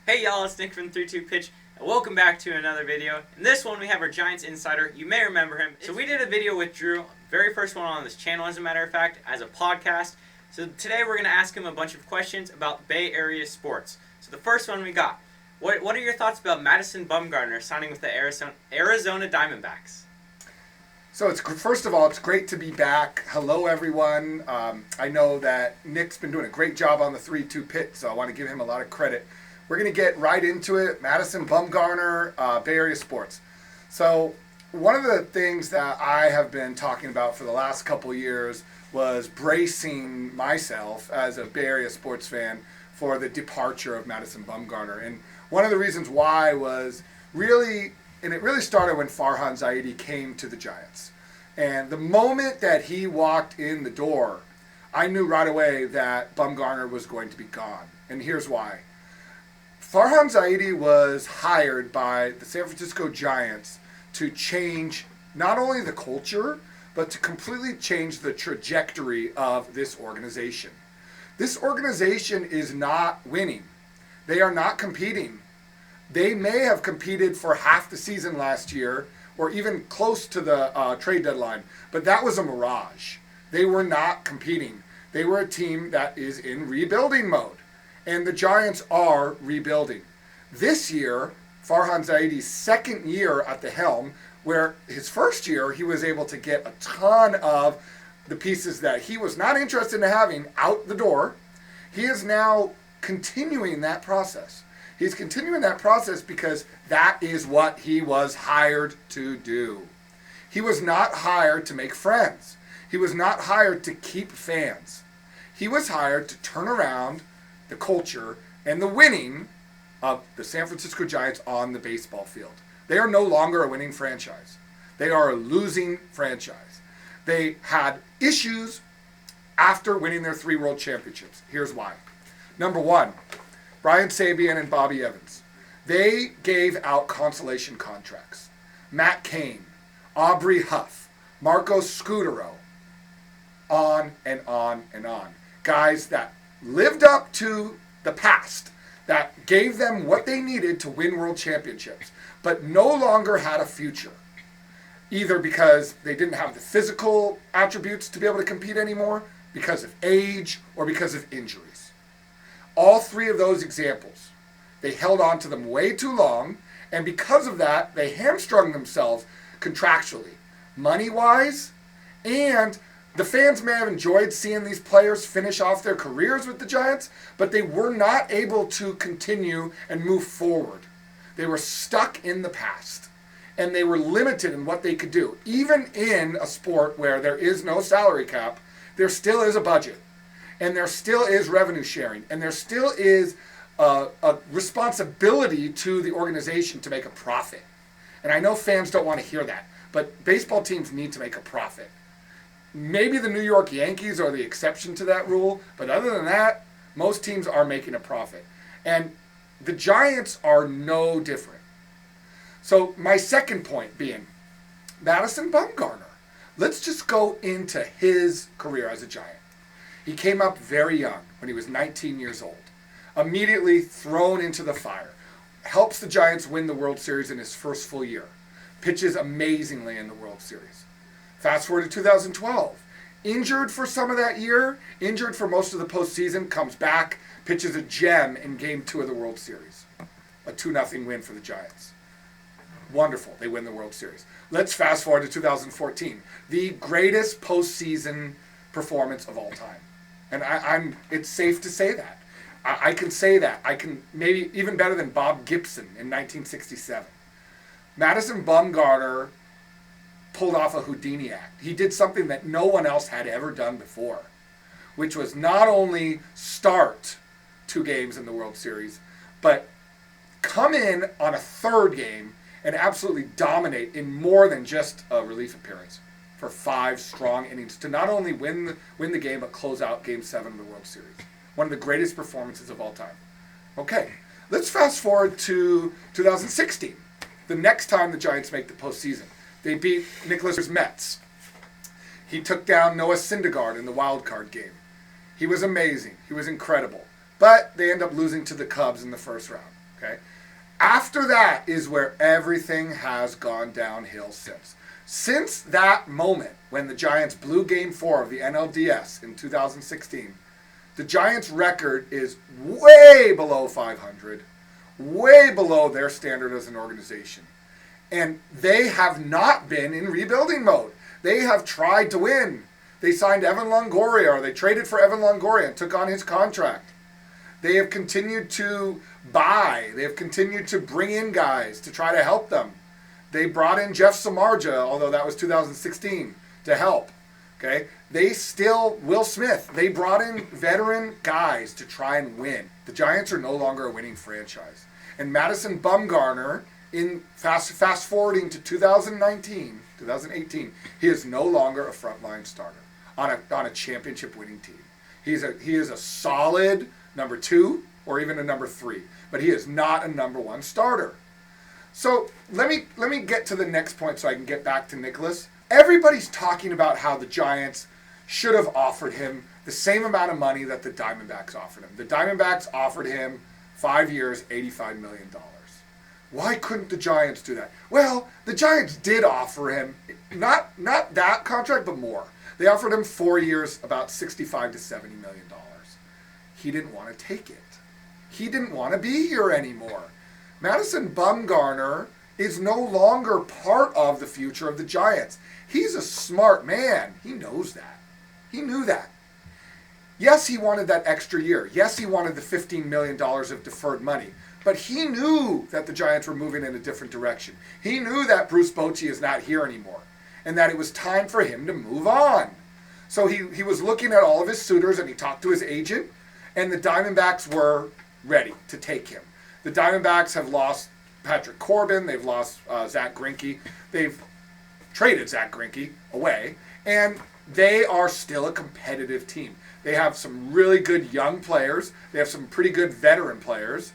Hey y'all, it's Nick from 3-2 Pitch, and welcome back to another video. In this one, we have our Giants insider. You may remember him. So we did a video with Drew, very first one on this channel, as a matter of fact, as a podcast. So today we're going to ask him a bunch of questions about Bay Area sports. So the first one we got, what are your thoughts about Madison Bumgarner signing with the Arizona Diamondbacks? So first of all, it's great to be back. Hello, everyone. I know that Nick's been doing a great job on the 3-2 Pitch, so I want to give him a lot of credit. We're going to get right into it. Madison Bumgarner, Bay Area sports. So one of the things that I have been talking about for the last couple of years was bracing myself as a Bay Area sports fan for the departure of Madison Bumgarner. And one of the reasons why was it really started when Farhan Zaidi came to the Giants. And the moment that he walked in the door, I knew right away that Bumgarner was going to be gone. And here's why. Farhan Zaidi was hired by the San Francisco Giants to change not only the culture, but to completely change the trajectory of this organization. This organization is not winning. They are not competing. They may have competed for half the season last year, or even close to the trade deadline, but that was a mirage. They were not competing. They were a team that is in rebuilding mode. And the Giants are rebuilding. This year, Farhan Zaidi's second year at the helm, where his first year he was able to get a ton of the pieces that he was not interested in having out the door, he is now continuing that process. He's continuing that process because that is what he was hired to do. He was not hired to make friends. He was not hired to keep fans. He was hired to turn around the culture and the winning of the San Francisco Giants on the baseball field. They are no longer a winning franchise. They are a losing franchise. They had issues after winning their 3 world championships. Here's why. Number one, Brian Sabean and Bobby Evans. They gave out consolation contracts. Matt Cain, Aubrey Huff, Marco Scutaro, on and on and on. Guys that lived up to the past, that gave them what they needed to win world championships, but no longer had a future. Either because they didn't have the physical attributes to be able to compete anymore, because of age, or because of injuries. All 3 of those examples, they held on to them way too long, and because of that, they hamstrung themselves contractually, money-wise, and the fans may have enjoyed seeing these players finish off their careers with the Giants, but they were not able to continue and move forward. They were stuck in the past, and they were limited in what they could do. Even in a sport where there is no salary cap, there still is a budget, and there still is revenue sharing, and there still is a responsibility to the organization to make a profit. And I know fans don't want to hear that, but baseball teams need to make a profit. Maybe the New York Yankees are the exception to that rule, but other than that, most teams are making a profit. And the Giants are no different. So my second point being, Madison Bumgarner. Let's just go into his career as a Giant. He came up very young, when he was 19 years old. Immediately thrown into the fire. Helps the Giants win the World Series in his first full year. Pitches amazingly in the World Series. Fast forward to 2012. Injured for some of that year, injured for most of the postseason, comes back, pitches a gem in Game 2 of the World Series. A 2-0 win for the Giants. Wonderful, they win the World Series. Let's fast forward to 2014. The greatest postseason performance of all time. And it's safe to say that. I can say that. I can maybe even better than Bob Gibson in 1967. Madison Bumgarner pulled off a Houdini act. He did something that no one else had ever done before, which was not only start 2 games in the World Series, but come in on a 3rd game and absolutely dominate in more than just a relief appearance for 5 strong innings to not only win the game, but close out Game 7 of the World Series. One of the greatest performances of all time. Okay, let's fast forward to 2016, the next time the Giants make the postseason. They beat Nicholas Mets. He took down Noah Syndergaard in the wild card game. He was amazing. He was incredible. But they end up losing to the Cubs in the first round. Okay? After that is where everything has gone downhill since. Since that moment when the Giants blew Game 4 of the NLDS in 2016, the Giants' record is way below 500, way below their standard as an organization. And they have not been in rebuilding mode. They have tried to win. They signed Evan Longoria, or they traded for Evan Longoria and took on his contract. They have continued to buy. They have continued to bring in guys to try to help them. They brought in Jeff Samardzija, although that was 2016, to help. Okay? They still, Will Smith, they brought in veteran guys to try and win. The Giants are no longer a winning franchise. And Madison Bumgarner, in fast forwarding to 2019, 2018, he is no longer a frontline starter on a championship winning team. He is a solid number 2 or even a number 3, but he is not a number 1 starter. So let me get to the next point so I can get back to Nicholas. Everybody's talking about how the Giants should have offered him the same amount of money that the Diamondbacks offered him. The Diamondbacks offered him 5 years, $85 million. Why couldn't the Giants do that? Well, the Giants did offer him, not that contract, but more. They offered him 4 years, about $65 to $70 million. He didn't want to take it. He didn't want to be here anymore. Madison Bumgarner is no longer part of the future of the Giants. He's a smart man. He knows that. He knew that. Yes, he wanted that extra year. Yes, he wanted the $15 million of deferred money. But he knew that the Giants were moving in a different direction. He knew that Bruce Bochy is not here anymore and that it was time for him to move on. So he was looking at all of his suitors and he talked to his agent, and the Diamondbacks were ready to take him. The Diamondbacks have lost Patrick Corbin. They've lost Zach Greinke. They've traded Zach Greinke away, and they are still a competitive team. They have some really good young players. They have some pretty good veteran players.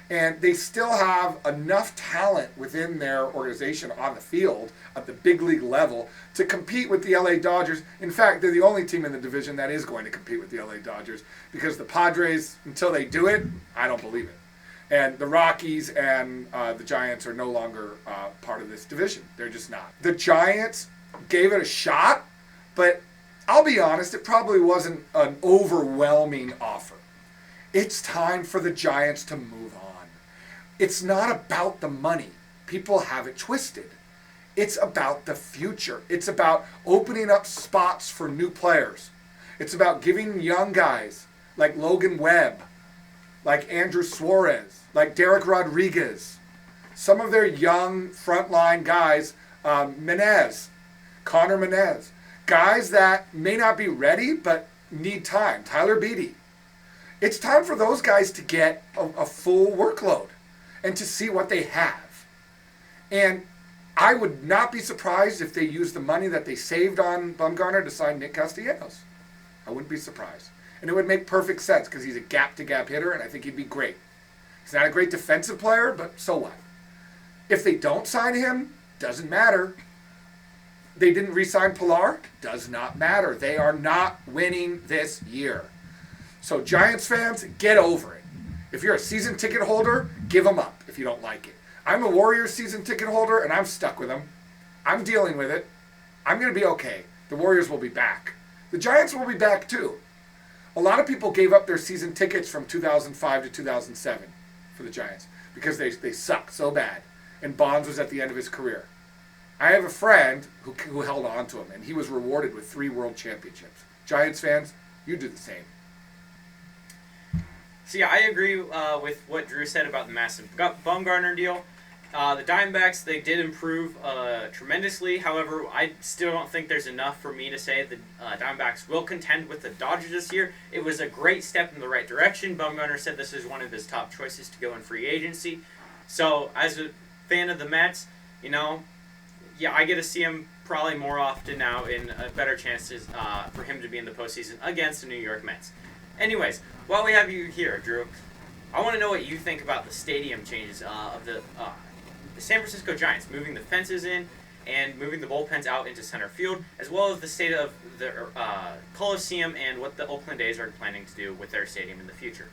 And they still have enough talent within their organization on the field at the big league level to compete with the LA Dodgers. In fact, they're the only team in the division that is going to compete with the LA Dodgers, because the Padres, until they do it, I don't believe it. And the Rockies and the Giants are no longer part of this division. They're just not. The Giants gave it a shot, but I'll be honest, it probably wasn't an overwhelming offer. It's time for the Giants to move on. It's not about the money. People have it twisted. It's about the future. It's about opening up spots for new players. It's about giving young guys like Logan Webb, like Andrew Suarez, like Derek Rodriguez, some of their young frontline guys, Connor Menez, guys that may not be ready but need time, Tyler Beatty. It's time for those guys to get a full workload and to see what they have. And I would not be surprised if they use the money that they saved on Bumgarner to sign Nick Castellanos. I wouldn't be surprised. And it would make perfect sense because he's a gap-to-gap hitter, and I think he'd be great. He's not a great defensive player, but so what? If they don't sign him, doesn't matter. They didn't re-sign Pilar, does not matter. They are not winning this year. So Giants fans, get over it. If you're a season ticket holder, give them up if you don't like it. I'm a Warriors season ticket holder, and I'm stuck with them. I'm dealing with it. I'm going to be okay. The Warriors will be back. The Giants will be back too. A lot of people gave up their season tickets from 2005 to 2007 for the Giants because they sucked so bad, and Bonds was at the end of his career. I have a friend who held on to him, and he was rewarded with 3 world championships. Giants fans, you do the same. See, I agree with what Drew said about the massive Bumgarner deal. The Diamondbacks, they did improve tremendously. However, I still don't think there's enough for me to say the Diamondbacks will contend with the Dodgers this year. It was a great step in the right direction. Bumgarner said this is one of his top choices to go in free agency. So, as a fan of the Mets, I get to see him probably more often now, in better chances for him to be in the postseason against the New York Mets. Anyways, while we have you here, Drew, I want to know what you think about the stadium changes of the San Francisco Giants, moving the fences in and moving the bullpens out into center field, as well as the state of the Coliseum and what the Oakland A's are planning to do with their stadium in the future.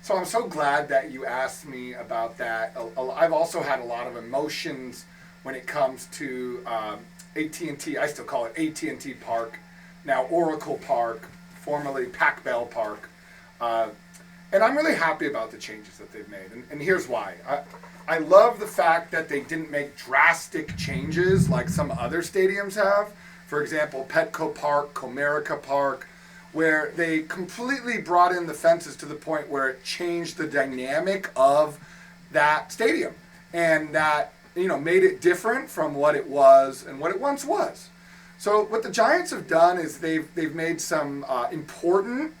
So I'm so glad that you asked me about that. I've also had a lot of emotions when it comes to AT&T. I still call it AT&T Park, now Oracle Park, formerly Pac Bell Park. And I'm really happy about the changes that they've made. And here's why. I love the fact that they didn't make drastic changes like some other stadiums have. For example, Petco Park, Comerica Park, where they completely brought in the fences to the point where it changed the dynamic of that stadium. And that, made it different from what it was and what it once was. So what the Giants have done is they've made some important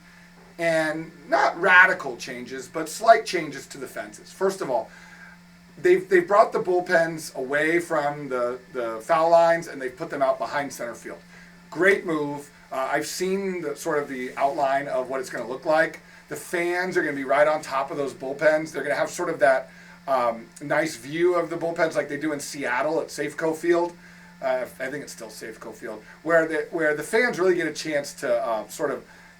and not radical changes, but slight changes to the fences. First of all, they've brought the bullpens away from the foul lines and they've put them out behind center field. Great move. I've seen the outline of what it's going to look like. The fans are going to be right on top of those bullpens. They're going to have sort of that nice view of the bullpens like they do in Seattle at Safeco Field. I think it's still Safeco Field, where the fans really get a chance to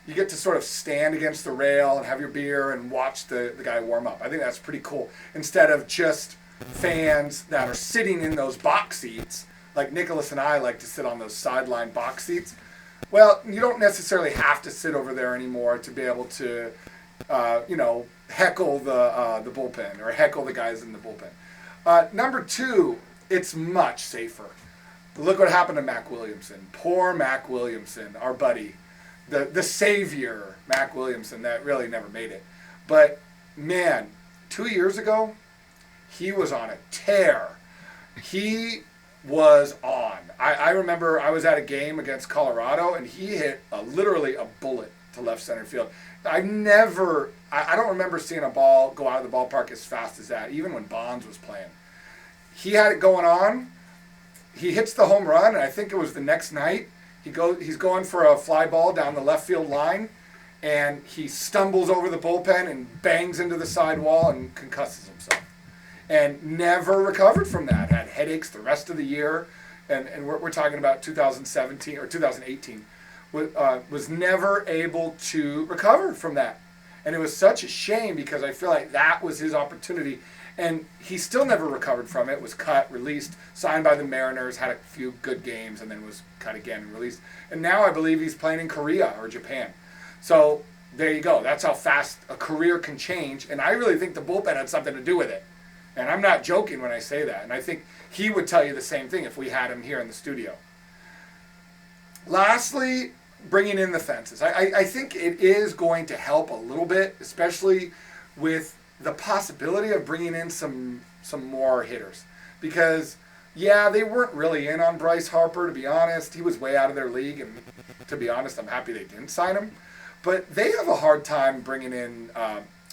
you get to sort of stand against the rail and have your beer and watch the guy warm up. I think that's pretty cool. Instead of just fans that are sitting in those box seats, like Nicholas and I like to sit on those sideline box seats. Well, you don't necessarily have to sit over there anymore to be able to, heckle the bullpen or heckle the guys in the bullpen. Number two, it's much safer. Look what happened to Mac Williamson. Poor Mac Williamson, our buddy. The savior, Mac Williamson, that really never made it. But, man, 2 years ago, he was on a tear. He was on. I remember I was at a game against Colorado, and he hit literally a bullet to left center field. I don't remember seeing a ball go out of the ballpark as fast as that, even when Bonds was playing. He had it going on. He hits the home run, and I think it was the next night. He's going for a fly ball down the left field line, and he stumbles over the bullpen and bangs into the side wall and concusses himself. And never recovered from that. Had headaches the rest of the year, and we're talking about 2017 or 2018. Was never able to recover from that. And it was such a shame because I feel like that was his opportunity. And he still never recovered from it, was cut, released, signed by the Mariners, had a few good games, and then was cut again and released. And now I believe he's playing in Korea or Japan. So there you go. That's how fast a career can change. And I really think the bullpen had something to do with it. And I'm not joking when I say that. And I think he would tell you the same thing if we had him here in the studio. Lastly, bringing in the fences. I think it is going to help a little bit, especially with the possibility of bringing in some more hitters. Because, yeah, they weren't really in on Bryce Harper, to be honest. He was way out of their league, and to be honest, I'm happy they didn't sign him. But they have a hard time bringing in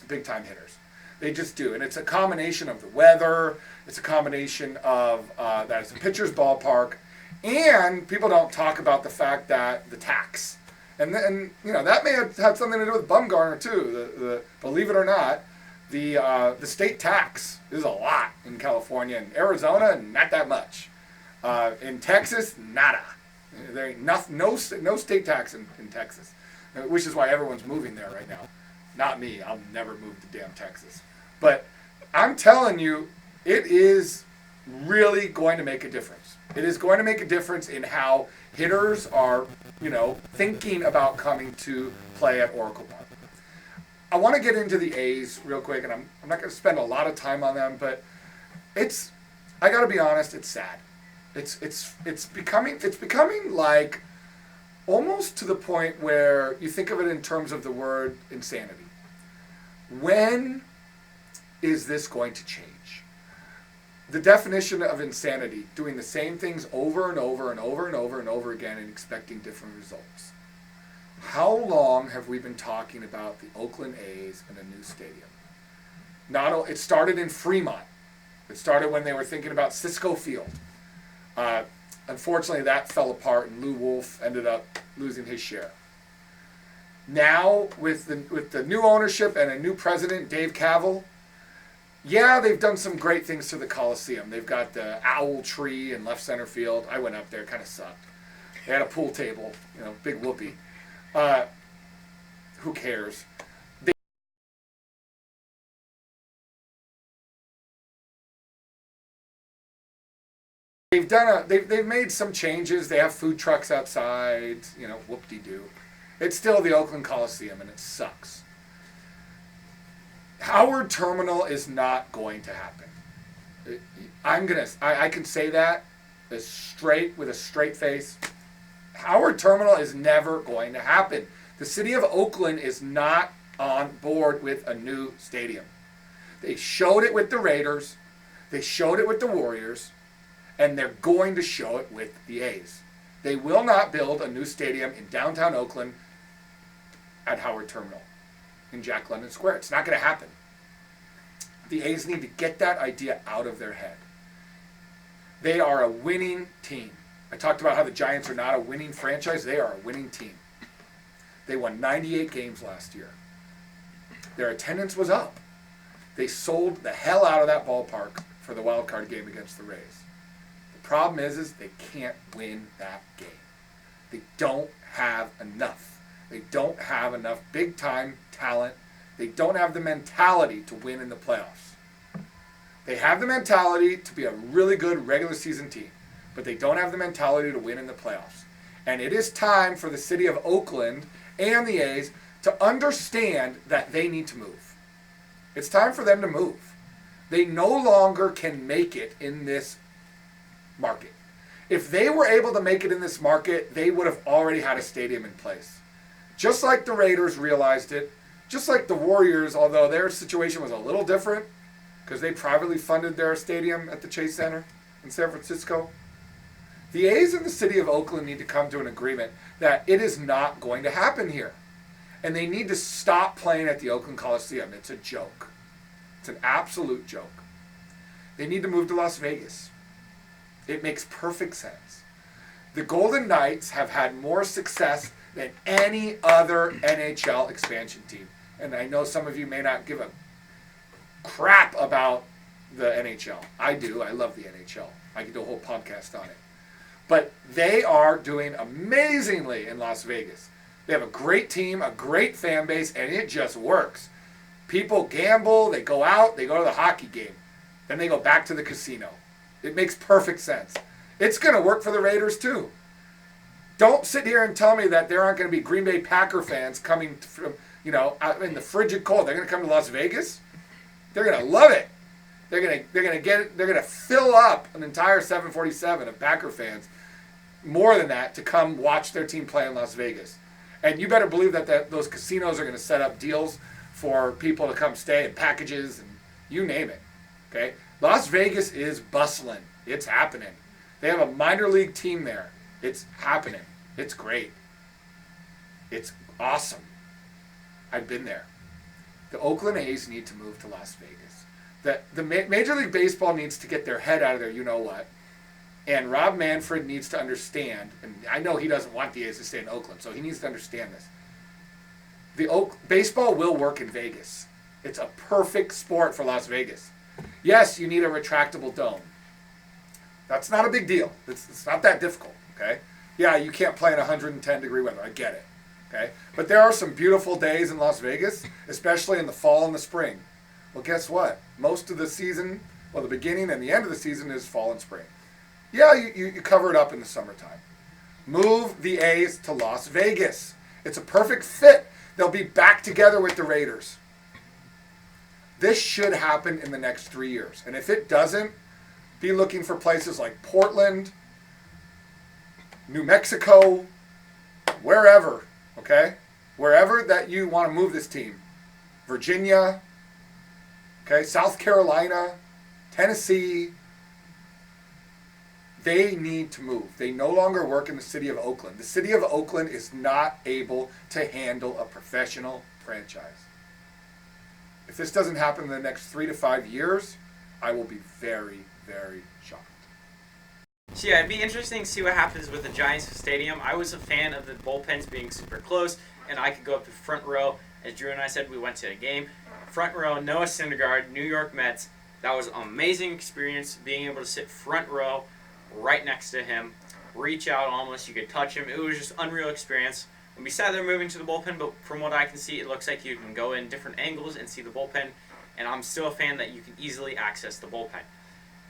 big-time hitters. They just do. And it's a combination of the weather. It's a combination of that it's a pitcher's ballpark. And people don't talk about the fact that the tax. And that may have had something to do with Bumgarner, too. The believe it or not, the state tax is a lot in California. In Arizona, not that much. In Texas, nada. There ain't no state tax in Texas, which is why everyone's moving there right now. Not me. I'll never move to damn Texas. But I'm telling you, it is really going to make a difference. It is going to make a difference in how hitters are, thinking about coming to play at Oracle Park. I want to get into the A's real quick, and I'm not going to spend a lot of time on them, but I got to be honest, it's sad. It's becoming like almost to the point where you think of it in terms of the word insanity. When is this going to change? The definition of insanity, doing the same things over and over and over and over and over again and expecting different results. How long have we been talking about the Oakland A's and a new stadium? It started in Fremont. It started when they were thinking about Cisco Field. Unfortunately, that fell apart, and Lou Wolf ended up losing his share. Now, with the new ownership and a new president, Dave Cavill, yeah, they've done some great things to the Coliseum. They've got the owl tree in left center field. I went up there, kind of sucked. They had a pool table, big whoopee. Who cares? They've made some changes. They have food trucks outside. Whoop-de-doo. It's still the Oakland Coliseum, and it sucks. Howard Terminal is not going to happen. I can say that with a straight face. Howard Terminal is never going to happen. The city of Oakland is not on board with a new stadium. They showed it with the Raiders. They showed it with the Warriors. And they're going to show it with the A's. They will not build a new stadium in downtown Oakland at Howard Terminal in Jack London Square. It's not going to happen. The A's need to get that idea out of their head. They are a winning team. I talked about how the Giants are not a winning franchise. They are a winning team. They won 98 games last year. Their attendance was up. They sold the hell out of that ballpark for the wild card game against the Rays. The problem is they can't win that game. They don't have enough. They don't have enough big-time talent. They don't have the mentality to win in the playoffs. They have the mentality to be a really good regular season team, but they don't have the mentality to win in the playoffs. And it is time for the city of Oakland and the A's to understand that they need to move. It's time for them to move. They no longer can make it in this market. If they were able to make it in this market, they would have already had a stadium in place. Just like the Raiders realized it, just like the Warriors, although their situation was a little different because they privately funded their stadium at the Chase Center in San Francisco. The A's and the city of Oakland need to come to an agreement that it is not going to happen here. And they need to stop playing at the Oakland Coliseum. It's a joke. It's an absolute joke. They need to move to Las Vegas. It makes perfect sense. The Golden Knights have had more success than any other NHL expansion team. And I know some of you may not give a crap about the NHL. I do. I love the NHL. I could do a whole podcast on it. But they are doing amazingly in Las Vegas. They have a great team, a great fan base, and it just works. People gamble, they go out, they go to the hockey game. Then they go back to the casino. It makes perfect sense. It's going to work for the Raiders too. Don't sit here and tell me that there aren't going to be Green Bay Packer fans coming from, out in the frigid cold. They're going to come to Las Vegas. They're going to love it. They're going to fill up an entire 747 of Packer fans, more than that, to come watch their team play in Las Vegas. And you better believe that those casinos are going to set up deals for people to come stay and packages and you name it. Okay? Las Vegas is bustling. It's happening. They have a minor league team there. It's happening. It's great. It's awesome. I've been there. The Oakland A's need to move to Las Vegas. The Major League Baseball needs to get their head out of there, you-know-what. And Rob Manfred needs to understand, and I know he doesn't want the A's to stay in Oakland, so he needs to understand this. Baseball will work in Vegas. It's a perfect sport for Las Vegas. Yes, you need a retractable dome. That's not a big deal. It's not that difficult, okay? Yeah, you can't play in 110-degree weather. I get it, okay? But there are some beautiful days in Las Vegas, especially in the fall and the spring. Well, guess what? Most of the season, the beginning and the end of the season is fall and spring. Yeah, you cover it up in the summertime. Move the A's to Las Vegas. It's a perfect fit. They'll be back together with the Raiders. This should happen in the next 3 years. And if it doesn't, be looking for places like Portland, New Mexico, wherever, okay? Wherever that you want to move this team. Virginia, okay, South Carolina, Tennessee. They need to move. They no longer work in the city of Oakland. The city of Oakland is not able to handle a professional franchise. If this doesn't happen in the next 3 to 5 years, I will be very, very shocked. So yeah, it'd be interesting to see what happens with the Giants stadium. I was a fan of the bullpens being super close, and I could go up to front row. As Drew and I said, we went to a game. Front row, Noah Syndergaard, New York Mets. That was an amazing experience, being able to sit front row right next to him, reach out almost, you could touch him. It was just an unreal experience. And besides they're moving to the bullpen, but from what I can see, it looks like you can go in different angles and see the bullpen, and I'm still a fan that you can easily access the bullpen.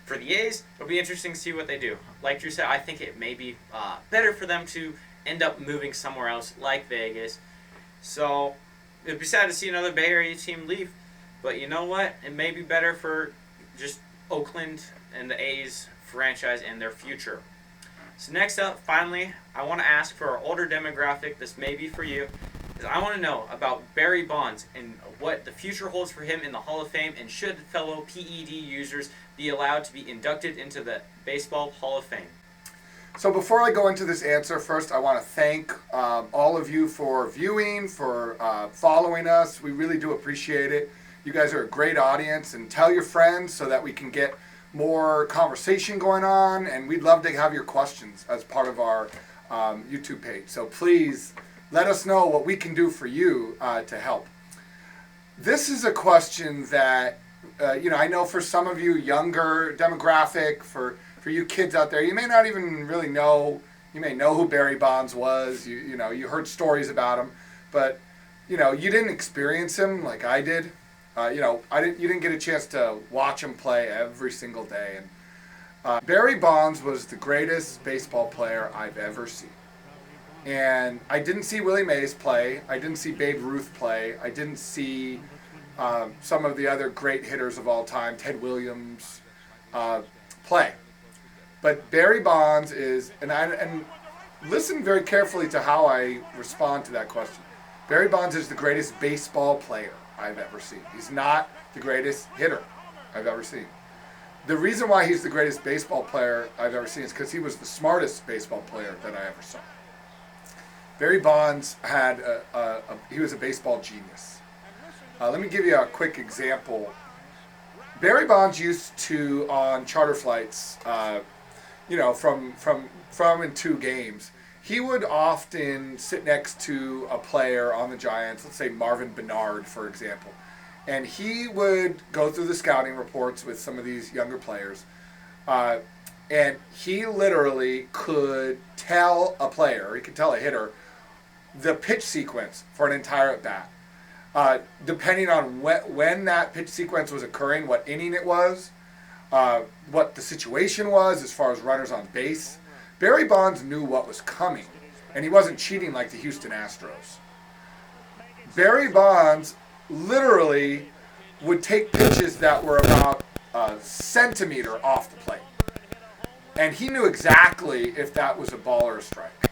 For the A's, it'll be interesting to see what they do. Like Drew said, I think it may be better for them to end up moving somewhere else, like Vegas. So it'd be sad to see another Bay Area team leave. But you know what? It may be better for just Oakland and the A's franchise and their future. So next up, finally, I want to ask for our older demographic. This may be for you. Because I want to know about Barry Bonds and what the future holds for him in the Hall of Fame, and should fellow PED users be allowed to be inducted into the Baseball Hall of Fame. So before I go into this answer, first I want to thank all of you for viewing, for following us. We really do appreciate it. You guys are a great audience, and tell your friends so that we can get more conversation going on, and we'd love to have your questions as part of our YouTube page. So please let us know what we can do for you to help. This is a question that, I know for some of you younger demographic, for you kids out there, you may not even really know, you may know who Barry Bonds was, you heard stories about him, but, you didn't experience him like I did. You didn't get a chance to watch him play every single day. And Barry Bonds was the greatest baseball player I've ever seen. And I didn't see Willie Mays play. I didn't see Babe Ruth play. I didn't see some of the other great hitters of all time, Ted Williams, play. But Barry Bonds is, and listen very carefully to how I respond to that question. Barry Bonds is the greatest baseball player I've ever seen. He's not the greatest hitter I've ever seen. The reason why he's the greatest baseball player I've ever seen is because he was the smartest baseball player that I ever saw. Barry Bonds he was a baseball genius. Let me give you a quick example. Barry Bonds used to, on charter flights, from and to games, he would often sit next to a player on the Giants, let's say Marvin Bernard, for example, and he would go through the scouting reports with some of these younger players, and he literally could tell a player, he could tell a hitter, the pitch sequence for an entire at-bat. Depending on when that pitch sequence was occurring, what inning it was, what the situation was as far as runners on base. Barry Bonds knew what was coming, and he wasn't cheating like the Houston Astros. Barry Bonds literally would take pitches that were about a centimeter off the plate, and he knew exactly if that was a ball or a strike.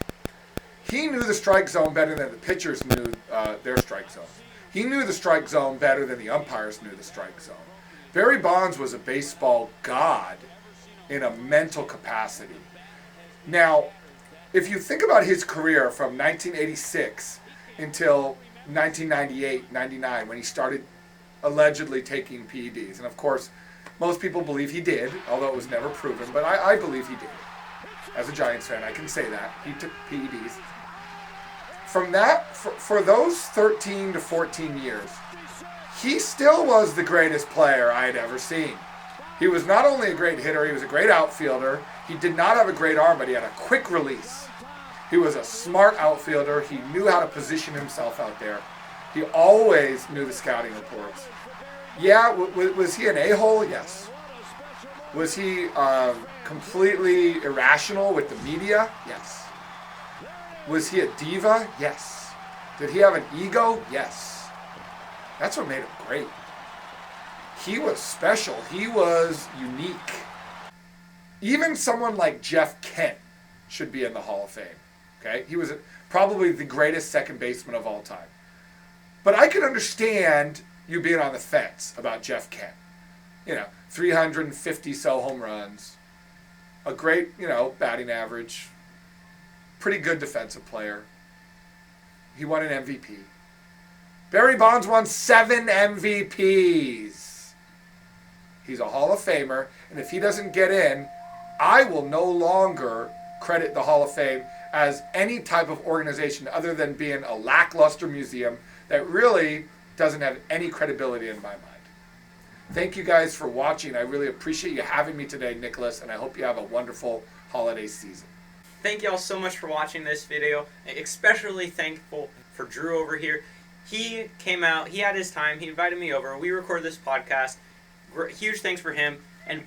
He knew the strike zone better than the pitchers knew their strike zone. He knew the strike zone better than the umpires knew the strike zone. Barry Bonds was a baseball god in a mental capacity. Now, if you think about his career from 1986 until 1998-99, when he started allegedly taking PEDs, and of course, most people believe he did, although it was never proven, but I believe he did. As a Giants fan, I can say that. He took PEDs. From that, for those 13 to 14 years, he still was the greatest player I had ever seen. He was not only a great hitter, he was a great outfielder. He did not have a great arm, but he had a quick release. He was a smart outfielder. He knew how to position himself out there. He always knew the scouting reports. Yeah, was he an a-hole? Yes. Was he completely irrational with the media? Yes. Was he a diva? Yes. Did he have an ego? Yes. That's what made him great. He was special. He was unique. Even someone like Jeff Kent should be in the Hall of Fame. Okay? He was probably the greatest second baseman of all time. But I could understand you being on the fence about Jeff Kent. 350 so home runs, a great, batting average, pretty good defensive player. He won an MVP. Barry Bonds won 7 MVPs. He's a Hall of Famer, and if he doesn't get in, I will no longer credit the Hall of Fame as any type of organization other than being a lackluster museum that really doesn't have any credibility in my mind. Thank you guys for watching. I really appreciate you having me today, Nicholas, and I hope you have a wonderful holiday season. Thank you all so much for watching this video. Especially thankful for Drew over here. He came out, he had his time, he invited me over, we recorded this podcast. Huge thanks for him. And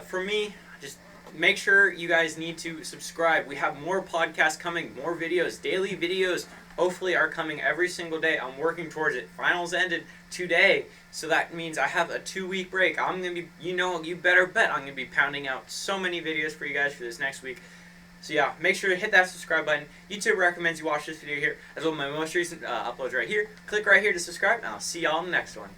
for me, just make sure you guys need to subscribe. We have more podcasts coming, more videos, daily videos. Hopefully are coming every single day. I'm working towards it. Finals ended today, so that means I have a 2-week break. I'm gonna be, you better bet I'm gonna be pounding out so many videos for you guys for this next week. So yeah, make sure to hit that subscribe button. YouTube recommends you watch this video here, as well as my most recent uploads right here. Click right here to subscribe, and I'll see y'all in the next one.